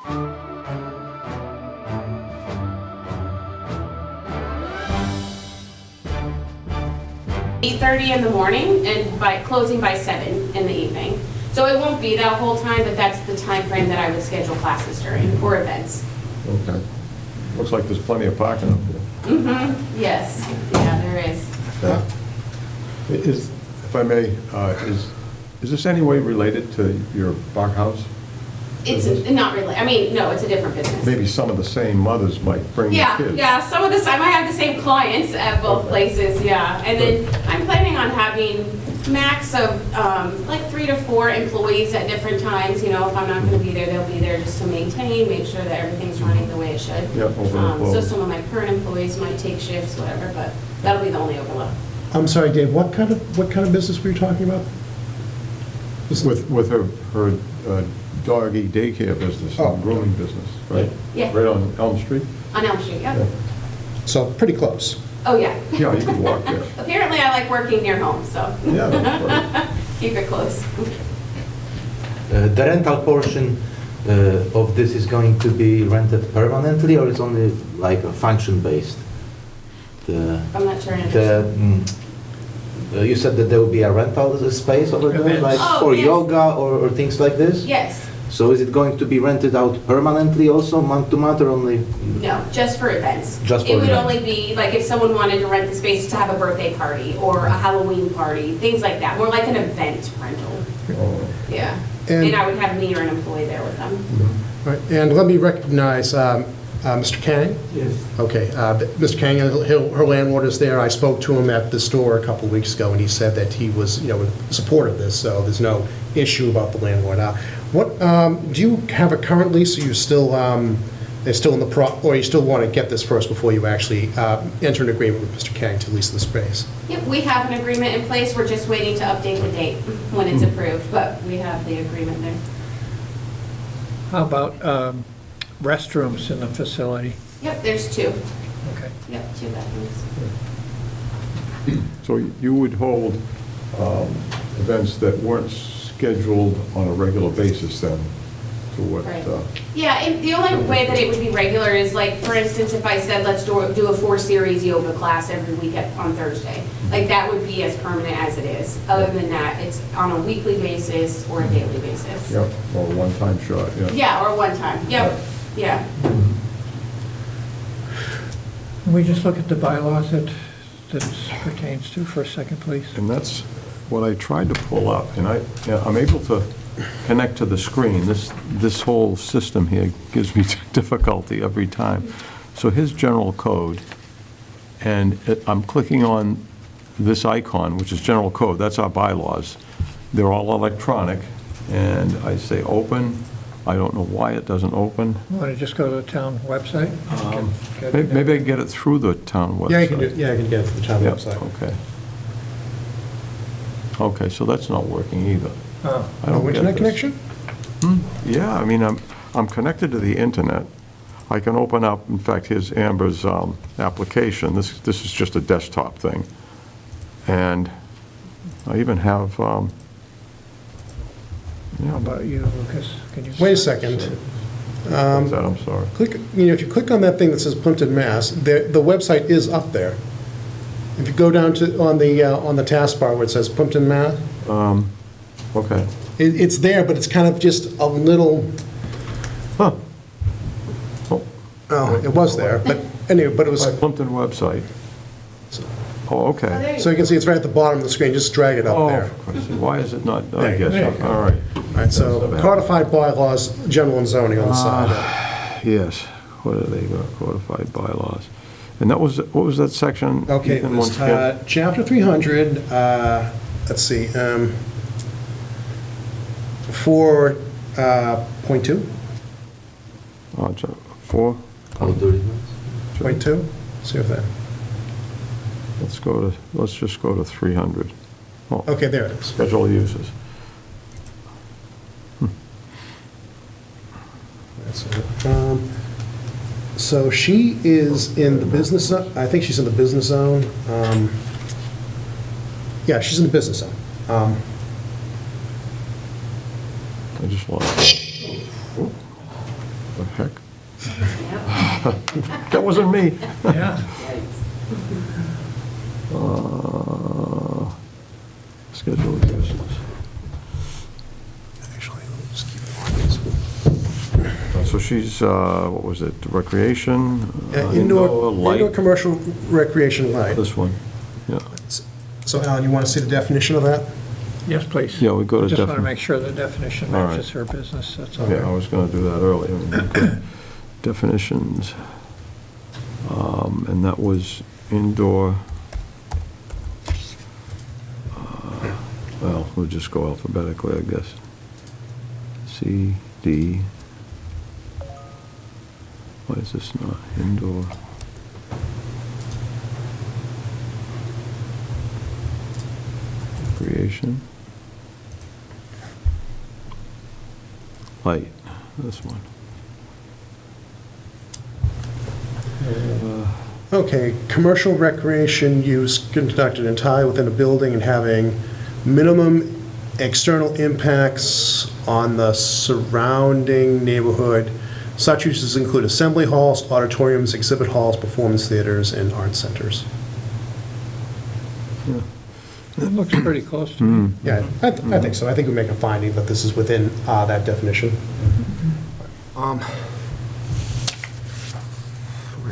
(8:30 in the morning and by closing by 7 in the evening. So it won't be that whole time, but that's the time frame that I would schedule classes during or events. Okay. Looks like there's plenty of parking up there. Mm-hmm, yes, yeah, there is. Yeah. If I may, is this any way related to your Bach House? It's not really, I mean, no, it's a different business. Maybe some of the same mothers might bring their kids. Yeah, some of I might have the same clients at both places, yeah. And then I'm planning on having max of like 3 to 4 employees at different times. You know, if I'm not going to be there, they'll be there just to maintain, make sure that everything's running the way it should. Yeah, so some of my current employees might take shifts, whatever, but that'll be the only overlap. I'm sorry, Dave, what kind of business were you talking about? With her doggy daycare business, grooming business, right? Yeah. Right on Elm Street? On Elm Street, yeah. So pretty close. Oh, yeah. Yeah, you can walk there. Apparently, I like working near home, so. Yeah, that's right. Keep it close. The rental portion of this is going to be rented permanently, or it's only like a function-based? I'm not sure I understand. You said that there will be a rental space over there, like for yes. yoga or things like this? Yes. So is it going to be rented out permanently also, month to month, or only? No, just for events. Just for It would events. only be, like, if someone wanted to rent the space to have a birthday party or a Halloween party, things like that. More like an event rental. Oh. Yeah. And- And I would have me or an employee there with them. Right, and let me recognize Mr. Kang. Yes. Okay, Mr. Kang, her landlord is there. I spoke to him at the store a couple of weeks ago, and he said that he was, in support of this, so there's no issue about the landlord. What, do you have a current lease, or you still, they're still in the or you still want to get this first before you actually enter an agreement with Mr. Kang to lease the space? Yep, we have an agreement in place. We're just waiting to update the date when it's approved, but we have the agreement there. How about restrooms in the facility? Yep, there's 2. Okay. Yep, 2 bathrooms. So you would hold events that weren't scheduled on a regular basis then, to what? Right. Yeah, and the only way that it would be regular is, like, for instance, if I said, let's do a 4-series yoga class every week on Thursday. Like, that would be as permanent as it is. Other than that, it's on a weekly basis or a daily basis. Yep, or a one-time shot, yeah. Yeah, or one time. Yep, yeah. Can we just look at the bylaws that this pertains to for a second, please? And that's what I tried to pull up, and I'm able to connect to the screen. This whole system here gives me difficulty every time. So here's general code, and I'm clicking on this icon, which is general code. That's our bylaws. They're all electronic, and I say open. I don't know why it doesn't open. Want to just go to the town website? Maybe I can get it through the town website. Yeah, I can get it to the town Yeah, website. okay. Okay, so that's not working either. Oh, I don't No get internet this. connection? Yeah, I mean, I'm connected to the internet. I can open up, in fact, here's Amber's application. This is just a desktop thing. And I even have, how about you, Lucas? Can you? Wait a second. what's that, I'm sorry. Click, if you click on that thing that says Plympton, Mass, the website is up there. If you go down to, on the taskbar where it says Plympton, Mass, Okay. it's there, but it's kind of just a little, Huh. Oh, it was there, but anyway, but it was, Plympton website. Oh, okay. so you can see it's right at the bottom of the screen, just drag it up Oh, there. of course. Why is it not, I There you guess, go. all right. All right, so codified bylaws, general and zoning on the side. Yes, what are they, codified bylaws? And that was, what was that section? Okay, Ethan, this, once again? chapter 300, let's see, 4.2? Oh, 4? Outdoor events? Point 2? See if that, Let's just go to 300. Oh, okay, there it is. schedule uses. That's it. So she is in the business, I think she's in the business zone. Yeah, she's in the business zone. I just lost it. The heck? Yep. That wasn't me. Yeah. Schedule of uses. Actually, let's keep it on this. So she's, what was it, recreation? Indoor light? commercial recreation light. This one, yeah. So Alan, you want to see the definition of that? Yes, please. Yeah, we go to Just want to defin- make sure the definition All right. matches her business, that's all. Yeah, I was going to do that earlier. Definitions. And that was indoor. Well, we'll just go alphabetically, I guess. C, D. Why is this not indoor? Recreation. Light, this one. Okay, commercial recreation use conducted entirely within a building and having minimum external impacts on the surrounding neighborhood. Such uses include assembly halls, auditoriums, exhibit halls, performance theaters, and art centers. It looks pretty close to me. Yeah, I think so. I think we make a finding that this is within that definition. Right,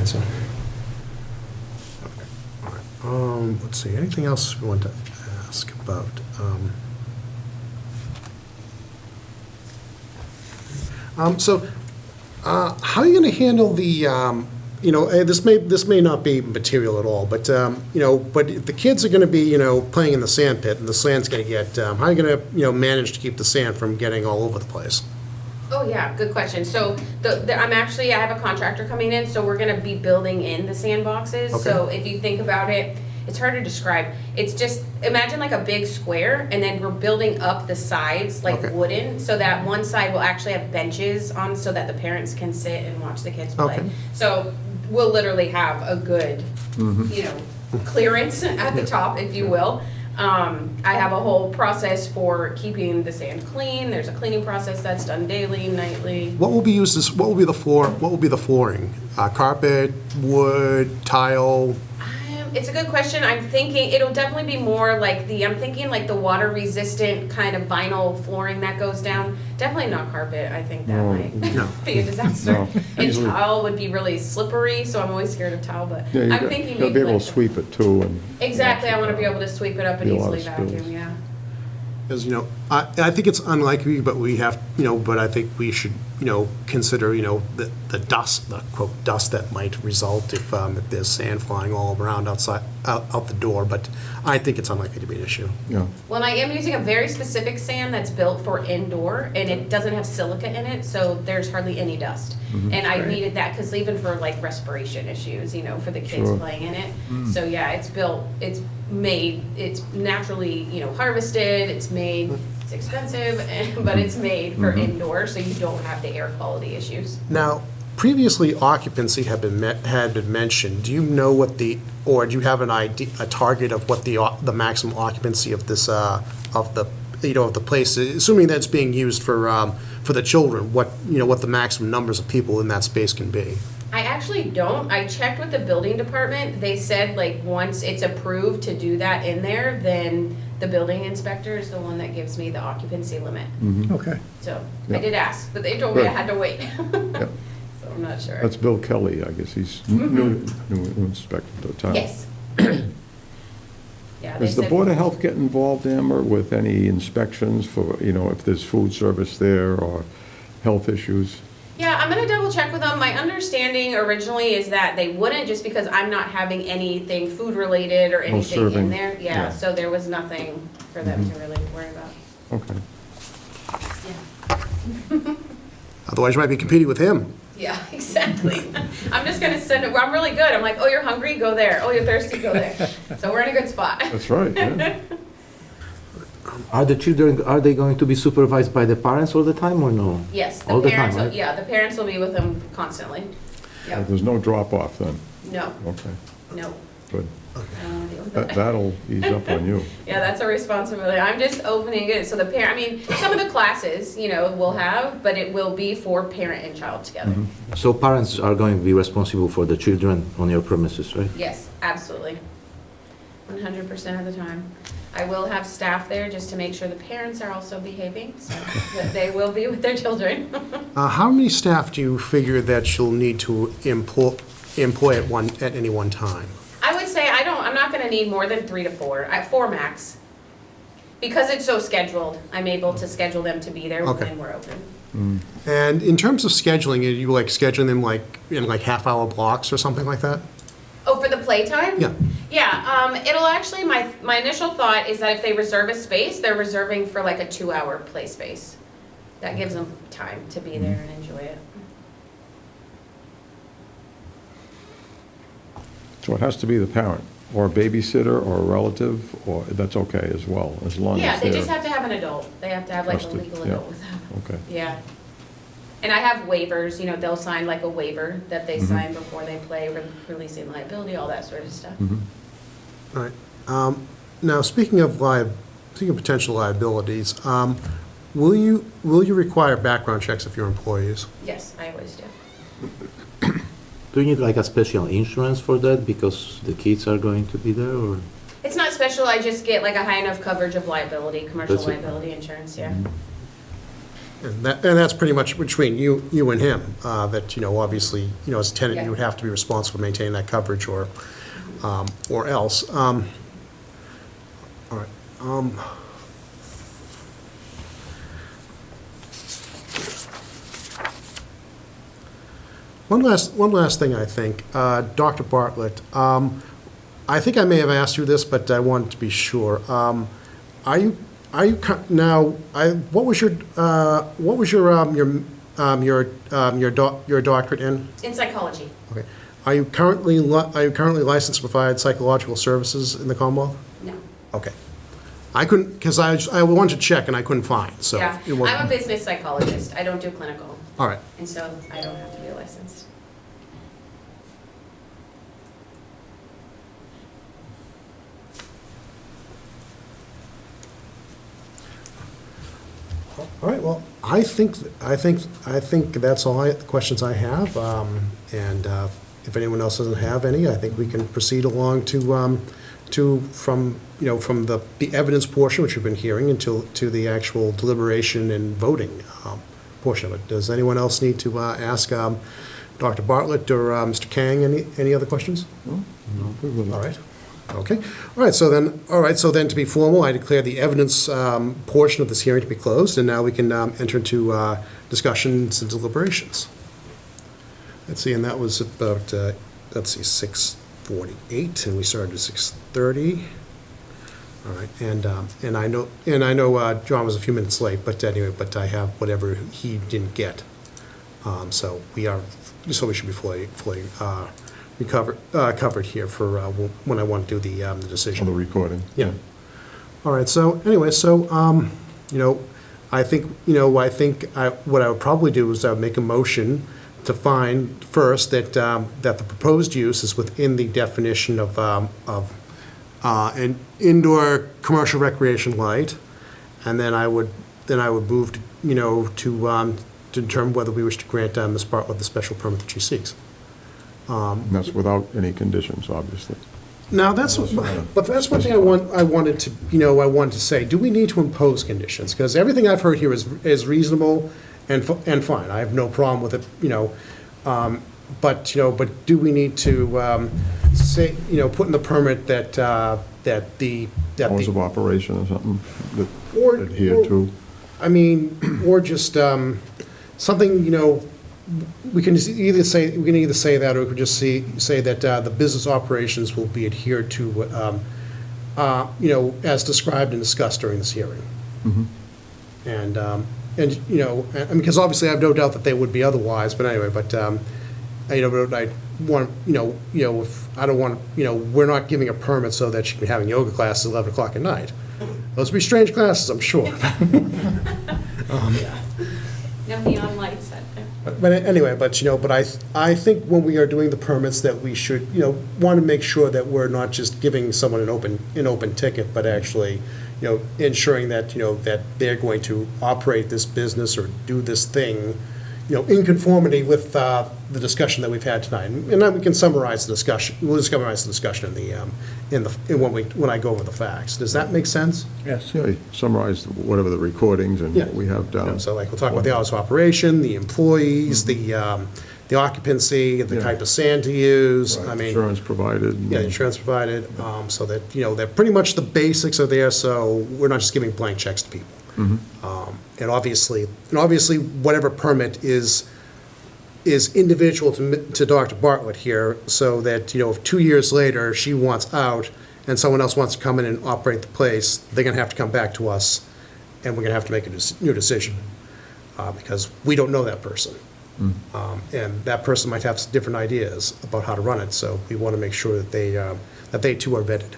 so- Let's see, anything else we want to ask about? How are you going to handle the, this may not be material at all, but, but if the kids are going to be, playing in the sand pit and the sand's going to get, how are you going to, manage to keep the sand from getting all over the place? Oh, yeah, good question. So I have a contractor coming in, so we're gonna be building in the sandboxes. Okay. So if you think about it, it's hard to describe. It's just, imagine like a big square, and then we're building up the sides like Okay. wooden, so that one side will actually have benches on, so that the parents can sit and watch the kids play. Okay. So we'll literally have a good, clearance at the top, if you will. I have a whole process for keeping the sand clean. There's a cleaning process that's done daily, nightly. What will be used as, what will be the floor, what will be the flooring? Carpet, wood, tile? It's a good question. I'm thinking it'll definitely be more like I'm thinking like the water resistant kind of vinyl flooring that goes down. Definitely not carpet. I think that No. might No. be a disaster. No. And Easily. tile would be really slippery, so I'm always scared of tile, but Yeah, I'm thinking you'll be maybe able like to sweep it too and. exactly, I want to be able to sweep it up and Be a lot easily of spills. vacuum, yeah. Because, I think it's unlikely, but we have, but I think we should, consider, the dust, the quote, dust that might result if there's sand flying all around outside, out the door, but I think it's unlikely to be an issue. Yeah, Well, and I am using a very specific sand that's built for indoor, and it doesn't have silica in it, so there's hardly any dust. And I Great. needed that, because even for like respiration issues, for the kids Sure. playing in it. So yeah, it's built, it's made, it's naturally, harvested, it's made, it's expensive, but it's made for indoor, so you don't have the air quality issues. Now, previously occupancy had been mentioned. Do you know what or do you have an idea, a target of what the maximum occupancy of this, of the place, assuming that it's being used for the children, what the maximum numbers of people in that space can be? I actually don't. I checked with the building department. They said like once it's approved to do that in there, then the building inspector is the one that gives me the occupancy limit. Okay. So Yeah. I did ask, but they told me I Good. had to wait. yeah. So I'm not sure. That's Bill Kelly, I guess. He's new inspector of the town. Yes. Yeah, they Does the said- Board of Health get involved, Amber, with any inspections for, if there's food service there or health issues? Yeah, I'm gonna double check with them. My understanding originally is that they wouldn't, just because I'm not having anything food related or anything in serving. there. Yeah. Yeah, so there was nothing for them to really worry about. Okay. Yeah. Otherwise, you might be competing with him. Yeah, exactly. I'm just gonna send it, I'm really good. I'm like, oh, you're hungry? Go there. Oh, you're thirsty? Go there. So we're in a good spot. That's right, yeah. Are the children, are they going to be supervised by the parents all the time or no? Yes, All the the time, parents, right? yeah, the parents will be with them constantly. Yep. There's no drop-off then? No, Okay. no. Good. I don't wanna deal with That- that. That'll ease up on you. Yeah, that's a responsibility. I'm just opening it, so the parent, I mean, some of the classes, we'll have, but it will be for parent and child together. So parents are going to be responsible for the children on your premises, right? Yes, absolutely. 100% of the time. I will have staff there just to make sure the parents are also behaving, so that they will be with their children. How many staff do you figure that you'll need to employ at any one time? I would say I'm not gonna need more than 3 to 4, 4 max. Because it's so scheduled, I'm able to schedule them to be there Okay. when we're open. And in terms of scheduling, are you like scheduling them like in like half-hour blocks or something like that? Oh, for the playtime? Yeah. Yeah, it'll actually, my initial thought is that if they reserve a space, they're reserving for like a 2-hour play space. That gives them time to be there and enjoy it. So it has to be the parent, or a babysitter, or a relative, or, that's okay as well, as long Yeah, as they they're... just have to have an adult. They have to have like a Trusted, legal yeah. adult with them. Okay. Yeah. And I have waivers, they'll sign like a waiver that they sign before they play, releasing liability, all that sort of stuff. All right. Now, speaking of potential liabilities, will you require background checks of your employees? Yes, I always do. Do you need like a special insurance for that because the kids are going to be there, or? It's not special, I just get like a high enough coverage of liability, commercial That's it. liability insurance, yeah. And that's pretty much between you and him, that, obviously, as a tenant, Yeah. you would have to be responsible for maintaining that coverage or else. All right. One last thing, I think. Dr. Bartlett, I think I may have asked you this, but I wanted to be sure. What was your doctorate in? In psychology, Okay. Are you currently licensed to provide psychological services in the Commonwealth? no. Okay. I couldn't, because I wanted to check and I couldn't find, so. Yeah, it wasn't- I'm a business psychologist, I don't do clinical, All right. and so I don't have to be licensed. All right, well, I think that's all the questions I have. And if anyone else doesn't have any, I think we can proceed along from the evidence portion, which we've been hearing, to the actual deliberation and voting portion of it. Does anyone else need to ask Dr. Bartlett or Mr. Kang any other questions? No, good with it. All right. Okay. All right, so then to be formal, I declare the evidence portion of this hearing to be closed, and now we can enter into discussions and deliberations. Let's see, and that was about, 6:48, and we started at 6:30. All right, and I know John was a few minutes late, but anyway, I have whatever he didn't get. So we should be fully covered here for when I want to do the On the decision. recording. Yeah. All right, so anyway, I think what I would probably do is I would make a motion to find first that the proposed use is within the definition of an indoor commercial recreation light, and then I would move to determine whether we wish to grant Ms. Bartlett the special permit that she seeks. And that's without any conditions, obviously. Now, that's one thing I wanted to say. Do we need to impose conditions? Because everything I've heard here is reasonable and fine. I have no problem with it, but do we need to say, put in the permit that the Hours of operation or something Or- that adhere to. I mean, or just something, we can either say that, or we could just say that the business operations will be adhered to, as described and discussed during this hearing. And because obviously I have no doubt that they would be otherwise, but anyway, I want, if I don't want, we're not giving a permit so that she can be having yoga classes at 11 o'clock at night. Those would be strange classes, I'm sure. No neon lights out there. but anyway, but I think when we are doing the permits that we should, want to make sure that we're not just giving someone an open ticket, but actually, ensuring that, that they're going to operate this business or do this thing, in conformity with the discussion that we've had tonight. And then we can summarize the discussion, we'll summarize the discussion when I go over the facts. Does that make sense? Yes. Yeah, summarize whatever the recordings and Yeah. what we have down. So like, we'll talk about the hours of operation, the employees, the occupancy, the Yeah. type of sand to use, I mean. Insurance provided. Yeah, insurance provided, so that, that pretty much the basics are there, so we're not just giving blank checks to people. And obviously, whatever permit is individual to Dr. Bartlett here, so that, if 2 years later she wants out and someone else wants to come in and operate the place, they're gonna have to come back to us, and we're gonna have to make a new decision, because we don't know that person. And that person might have some different ideas about how to run it, so we want to make sure that they too are vetted,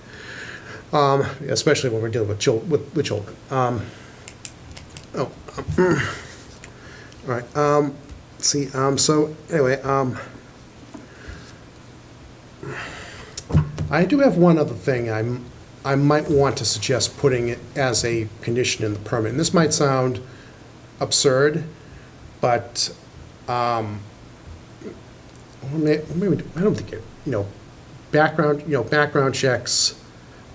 especially when we're dealing with children. All right, let's see, so anyway, I do have one other thing I might want to suggest putting it as a condition in the permit, and this might sound absurd, but maybe, I don't think it, background checks,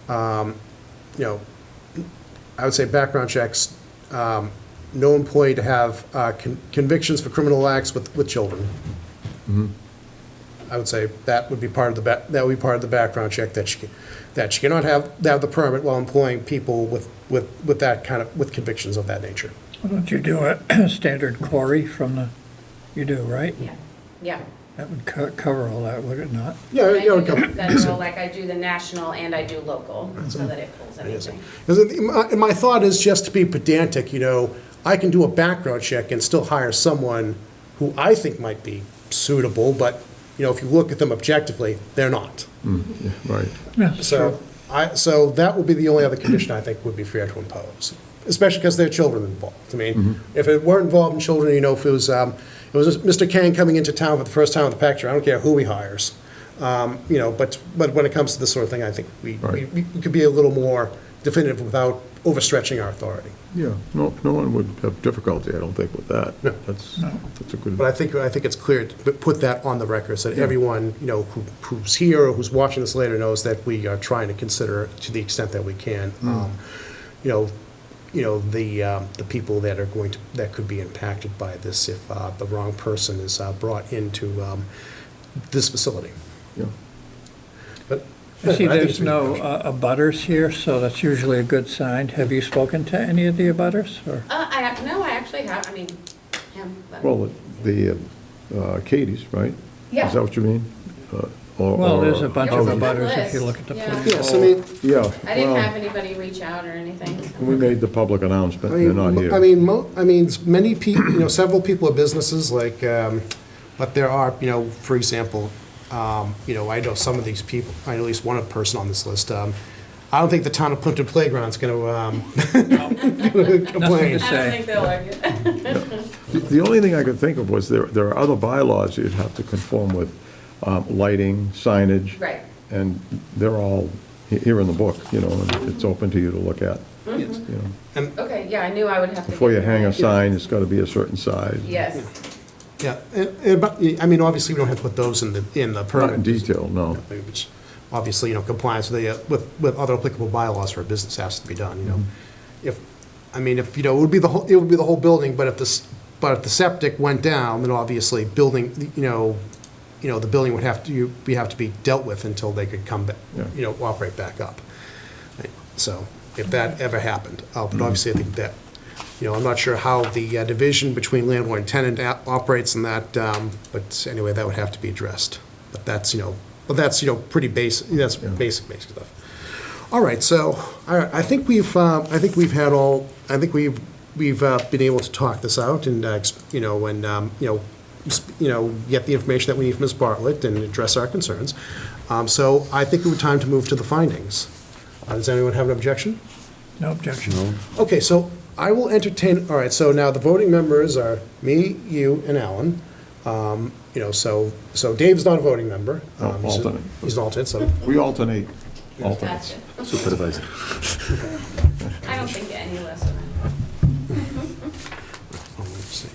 I would say background checks, no employee to have convictions for criminal acts with children. I would say that would be part of the background check, that she cannot have the permit while employing people with that kind of, with convictions of that nature. Why don't you do a standard query from the, you do, right? Yeah. That would cover all that, would it not? Yeah, And I do okay. the federal, like I do the national and I do local, so that it pulls everything. And my thought is just to be pedantic, I can do a background check and still hire someone who I think might be suitable, but, if you look at them objectively, they're not. Yeah, right. Yeah, that's So, true. so that would be the only other condition I think would be fair to impose, especially because there are children involved. I mean, if it weren't involved in children, if it was Mr. Kang coming into town for the first time with a picture, I don't care who he hires. But when it comes to this sort of thing, I think we could be a little more definitive without overstretching our authority. Yeah, no one would have difficulty, I don't think, with that. No. That's a good. But I think it's clear to put that on the record, so that everyone, who's here or who's watching this later knows that we are trying to consider, to the extent that we can, the people that are that could be impacted by this if the wrong person is brought into this facility. Yeah. But I see think there's it's no reasonable. abutters here, so that's usually a good sign. Have you spoken to any of the abutters, or? No, I actually have, I mean, him. But Well, the Katie's, right? Yeah. Is that what you mean? Well, there's a bunch of There's a good abutters if you list, look at the yeah. plan. Yes, I mean, Yeah. I didn't well, have anybody reach out or anything. We made the public announcement, they're not here. I mean, many people, several people are businesses, like, but there are, for example, I know some of these people, I know at least one person on this list. I don't think the town of Plympton Playground's going to complain. to I say. don't think they'll like it. The only thing I could think of was there are other bylaws you'd have to conform with, lighting, signage. Right. And they're all here in the book, and it's open to you to look at. Yes. Okay, yeah, I knew I would have to. Before you get hang a permission. sign, it's got to be a certain size. Yes. Yeah, but, I mean, obviously, we don't have to put those in the Not permit. in detail, no. Which, obviously, compliance with other applicable bylaws for a business has to be done, If, it would be the whole building, but if the septic went down, then obviously building, the building would have to be dealt with until they could come back, Yeah. operate back up. So, if that ever happened, but obviously, I think that, I'm not sure how the division between landlord and tenant operates in that, but anyway, that would have to be addressed. But that's, pretty basic, that's basic stuff. All right, so, I think we've been able to talk this out and, get the information that we need from Ms. Bartlett and address our concerns. So I think it would time to move to the findings. Does anyone have an objection? No objection. Okay, so I will entertain, all right, so now the voting members are me, you, and Alan. So Dave's not a voting member. Oh, He's alternate. He's an alternate, so, We alternate alternates. Gotcha. Supervisor. I don't think any less of that. oh, let's see.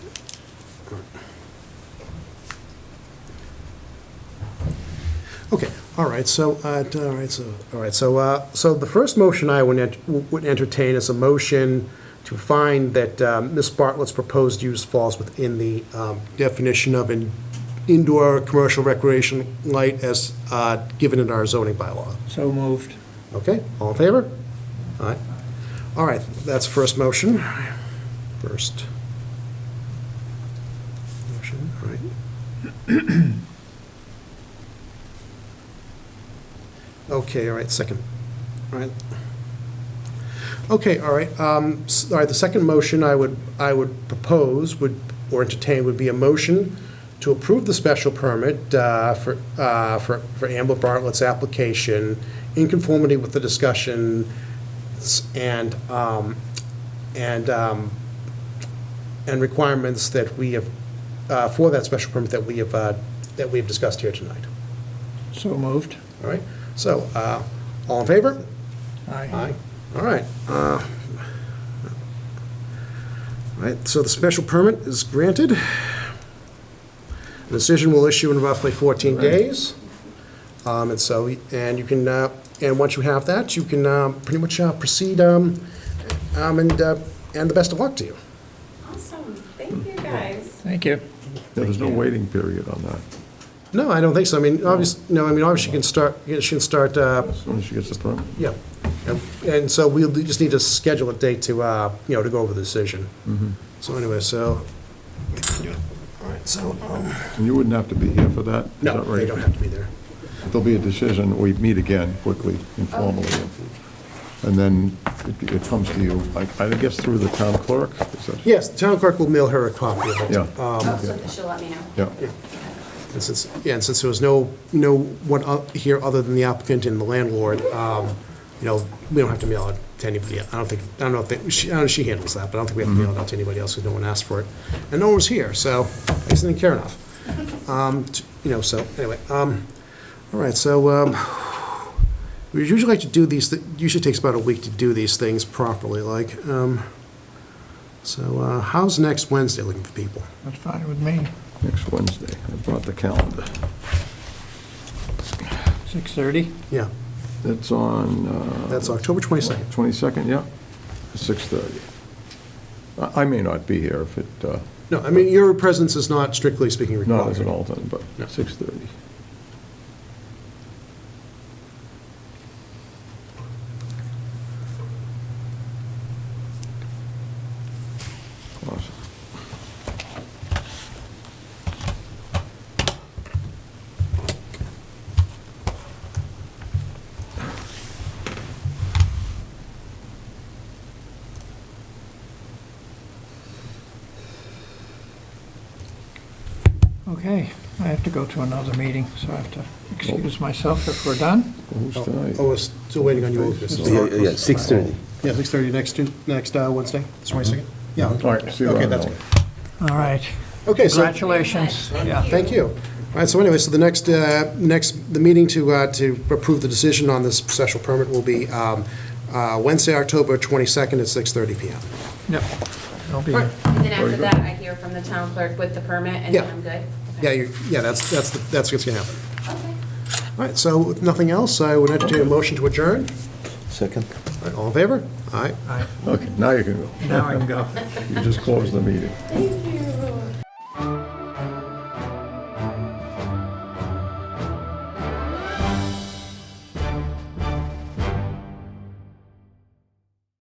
Okay, all right, so the first motion I would entertain is a motion to find that Ms. Bartlett's proposed use falls within the definition of an indoor commercial recreation light as given in our zoning bylaw. So moved. Okay, all in favor? All right. All right, that's first motion. First motion, all right. Okay, all right, second. All right. Okay, all right. All right, the second motion I would propose or entertain would be a motion to approve the special permit for Amber Bartlett's application in conformity with the discussions and requirements that we have for that special permit that we have discussed here tonight. So moved. All right. So, all in favor? Aye. All right. All right, so the special permit is granted. The decision will issue in roughly 14 days. And you can, and once you have that, you can pretty much proceed, and the best of luck to you. Awesome. Thank you, guys. Thank you. Yeah, there's no waiting period on that, No, I don't think so. I mean, obviously, no, I mean, obviously she can start, as soon as she gets the permit. yeah. And so we'll just need to schedule a date to, to go over the decision. So anyway, so, all right, so, And you wouldn't have to be here for that? Is no, that right? they don't have to be there. There'll be a decision, we meet again quickly, informally, and then it comes to you, I guess through the town clerk? Is that- Yes, the town clerk will mail her a copy of it. Yeah. Oh, so she'll let me know. Yeah, And since there was no one here other than the applicant and the landlord, we don't have to mail it to anybody. I don't know if she handles that, but I don't think we have to mail it out to anybody else because no one asked for it. And no one was here, so I just didn't care enough. So anyway, all right, so we usually like to do these, usually takes about a week to do these things properly, like, so how's next Wednesday looking for people? That's fine with me. next Wednesday, I brought the calendar. 6:30? Yeah, It's on that's October 22nd. 22nd, yeah, 6:30. I may not be here if it, No, I mean, your presence is not strictly speaking required. not as an alternate, but No. 6:30. Awesome. Okay, I have to go to another meeting, so I have to excuse myself if we're done. Who's tonight? Oh, we're still waiting on you. Lucas. Yeah, 6:30. Yeah, 6:30 next Wednesday, the 22nd? Yeah. All right, see you Okay, around that's then. good. All right. Okay, so, Congratulations. Yeah. thank you. All right, so anyway, so the meeting to approve the decision on this special permit will be Wednesday, October 22nd at 6:30 PM. Yep. I'll be All here. right. And then Very after good. that, I hear from the town clerk with the permit, and Yeah. then I'm good? Yeah, that's what's going to happen. Okay. All right, so with nothing else, I would entertain a motion to adjourn. Second. All right, all in favor? All right. All right, Okay, now you can go. now I can go. You just closed the meeting. Thank you.